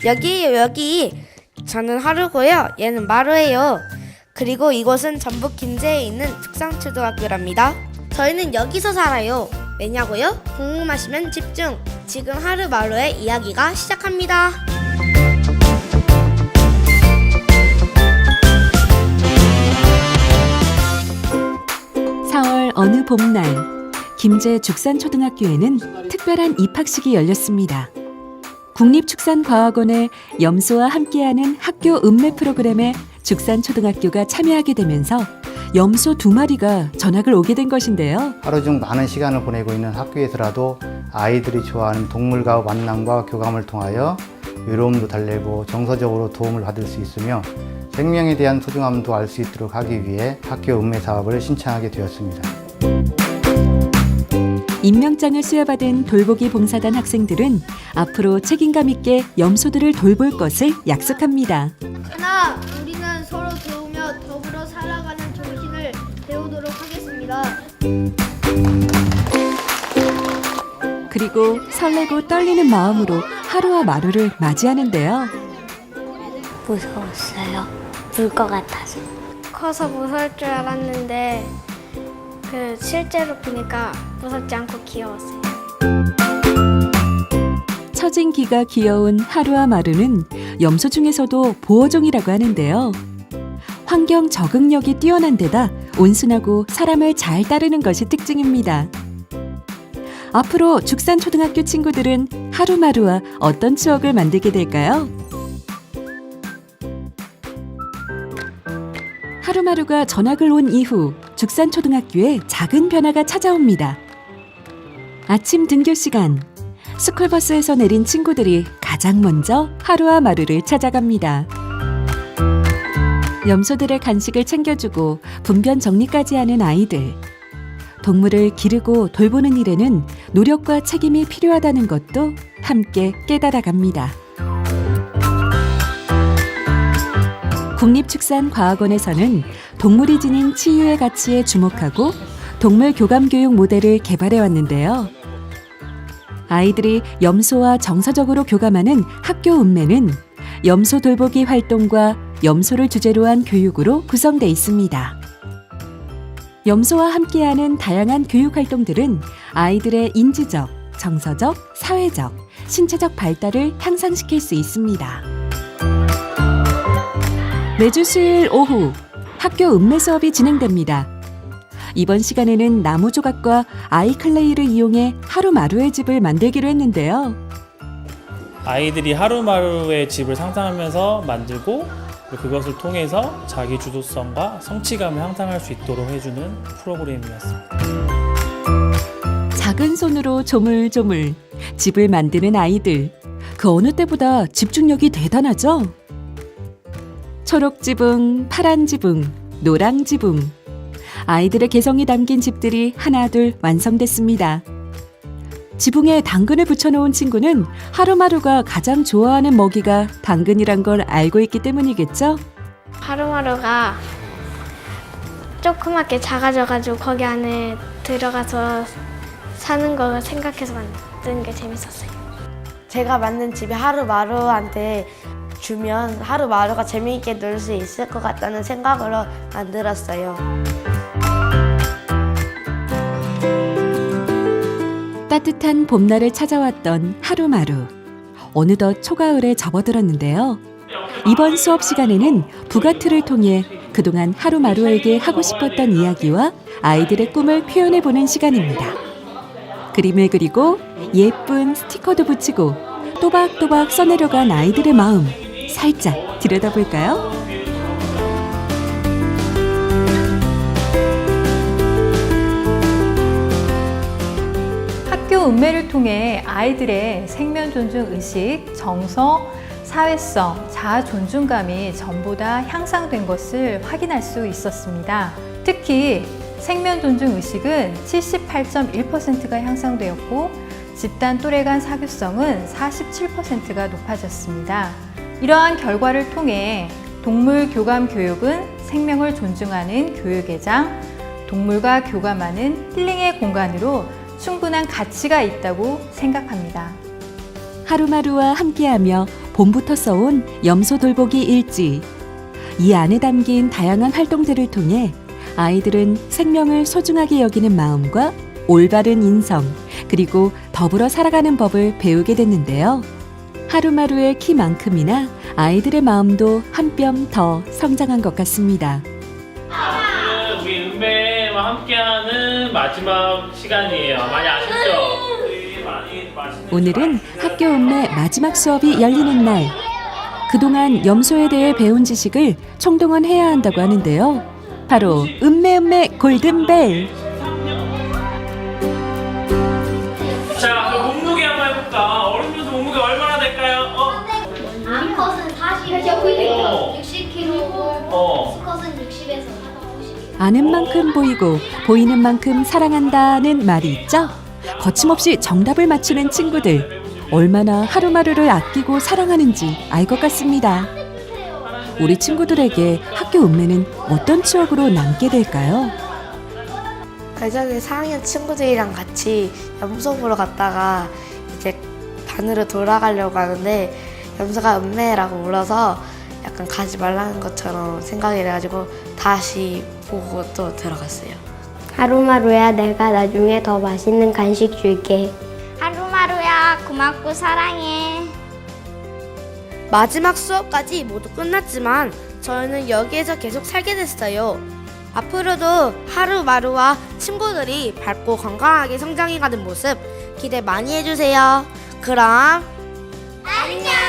여기에요, 여기. 저는 하루고요. 얘는 마루예요. 그리고 이곳은 전북 김제에 있는 특성초등학교랍니다. 저희는 여기서 살아요. 왜냐고요? 궁금하시면 집중! 지금 하루 마루의 이야기가 시작합니다. 4월 어느 봄날, 김제 죽산초등학교에는 특별한 입학식이 열렸습니다. 국립축산과학원의 염소와 함께하는 학교 읍내 프로그램에 죽산초등학교가 참여하게 되면서 염소 2마리가 전학을 오게 된 것인데요. 하루 중 많은 시간을 보내고 있는 학교에서라도 아이들이 좋아하는 동물과 만남과 교감을 통하여 외로움도 달래고 정서적으로 도움을 받을 수 있으며 생명에 대한 소중함도 알 수 있도록 하기 위해 학교 읍내 사업을 신청하게 되었습니다. 임명장을 수여받은 돌보기 봉사단 학생들은 앞으로 책임감 있게 염소들을 돌볼 것을 약속합니다. 하나, 우리는 서로 도우며 더불어 살아가는 정신을 배우도록 하겠습니다. 그리고 설레고 떨리는 마음으로 하루와 마루를 맞이하는데요. 무서웠어요. 울 것 같아서. 커서 무서울 줄 알았는데 실제로 보니까 무섭지 않고 귀여웠어요. 처진 기가 귀여운 하루와 마루는 염소 중에서도 보어종이라고 하는데요. 환경 적응력이 뛰어난 데다 온순하고 사람을 잘 따르는 것이 특징입니다. 앞으로 죽산초등학교 친구들은 하루마루와 어떤 추억을 만들게 될까요? 하루마루가 전학을 온 이후 죽산초등학교에 작은 변화가 찾아옵니다. 아침 등교 시간, 스쿨버스에서 내린 친구들이 가장 먼저 하루와 마루를 찾아갑니다. 염소들의 간식을 챙겨주고 분변 정리까지 하는 아이들. 동물을 기르고 돌보는 일에는 노력과 책임이 필요하다는 것도 함께 깨달아갑니다. 국립축산과학원에서는 동물이 지닌 치유의 가치에 주목하고 동물 교감 교육 모델을 개발해 왔는데요. 아이들이 염소와 정서적으로 교감하는 학교 읍내는 염소 돌보기 활동과 염소를 주제로 한 교육으로 구성돼 있습니다. 염소와 함께하는 다양한 교육 활동들은 아이들의 인지적, 정서적, 사회적, 신체적 발달을 향상시킬 수 있습니다. 매주 수요일 오후 학교 읍내 수업이 진행됩니다. 이번 시간에는 나무 조각과 아이클레이를 이용해 하루마루의 집을 만들기로 했는데요. 아이들이 하루마루의 집을 상상하면서 만들고 그것을 통해서 자기 주도성과 성취감을 향상할 수 있도록 해주는 프로그램이었습니다. 작은 손으로 조물조물 집을 만드는 아이들. 그 어느 때보다 집중력이 대단하죠? 초록 지붕, 파란 지붕, 노랑 지붕. 아이들의 개성이 담긴 집들이 하나둘 완성됐습니다. 지붕에 당근을 붙여놓은 친구는 하루마루가 가장 좋아하는 먹이가 당근이란 걸 알고 있기 때문이겠죠? 하루마루가 조그맣게 작아져가지고 거기 안에 들어가서 사는 거 생각해서 만든 게 재밌었어요. 제가 만든 집에 하루마루한테 주면 하루마루가 재미있게 놀 수 있을 것 같다는 생각으로 만들었어요. 따뜻한 봄날을 찾아왔던 하루마루. 어느덧 초가을에 접어들었는데요. 이번 수업 시간에는 북아트를 통해 그동안 하루마루에게 하고 싶었던 이야기와 아이들의 꿈을 표현해보는 시간입니다. 그림을 그리고 예쁜 스티커도 붙이고 또박또박 써내려간 아이들의 마음 살짝 들여다볼까요? 학교 읍매를 통해 아이들의 생명 존중 의식, 정서, 사회성, 자아 존중감이 전보다 향상된 것을 확인할 수 있었습니다. 특히 생명 존중 의식은 78.1%가 향상되었고 집단 또래 간 사교성은 47%가 높아졌습니다. 이러한 결과를 통해 동물 교감 교육은 생명을 존중하는 교육의 장, 동물과 교감하는 힐링의 공간으로 충분한 가치가 있다고 생각합니다. 하루마루와 함께하며 봄부터 써온 염소 돌보기 일지. 이 안에 담긴 다양한 활동들을 통해 아이들은 생명을 소중하게 여기는 마음과 올바른 인성, 그리고 더불어 살아가는 법을 배우게 됐는데요. 하루마루의 키만큼이나 아이들의 마음도 한 뼘 더 성장한 것 같습니다. 오늘은 우리 은배와 함께하는 마지막 시간이에요. 많이 아쉽죠? 우리 많이 맛있는 오늘은 학교 읍내 마지막 수업이 열리는 날. 그동안 염소에 대해 배운 지식을 총동원해야 한다고 하는데요. 바로 읍매 골든벨. 자, 그럼 몸무게 한번 해볼까? 어른들도 몸무게 얼마나 될까요? 암컷은 45, 60kg고 수컷은 60에서 50. 아는 만큼 보이고 보이는 만큼 사랑한다는 말이 있죠. 거침없이 정답을 맞추는 친구들. 얼마나 하루마루를 아끼고 사랑하는지 알 것 같습니다. 우리 친구들에게 학교 읍매는 어떤 추억으로 남게 될까요? 예전에 4학년 친구들이랑 같이 염소 보러 갔다가 이제 반으로 돌아가려고 하는데 염소가 읍매라고 울어서 약간 가지 말라는 것처럼 생각이 돼가지고 다시 보고 또 들어갔어요. 하루마루야, 내가 나중에 더 맛있는 간식 줄게. 하루마루야, 고맙고 사랑해. 마지막 수업까지 모두 끝났지만 저희는 여기에서 계속 살게 됐어요. 앞으로도 하루마루와 친구들이 밝고 건강하게 성장해가는 모습 기대 많이 해주세요. 그럼 안녕!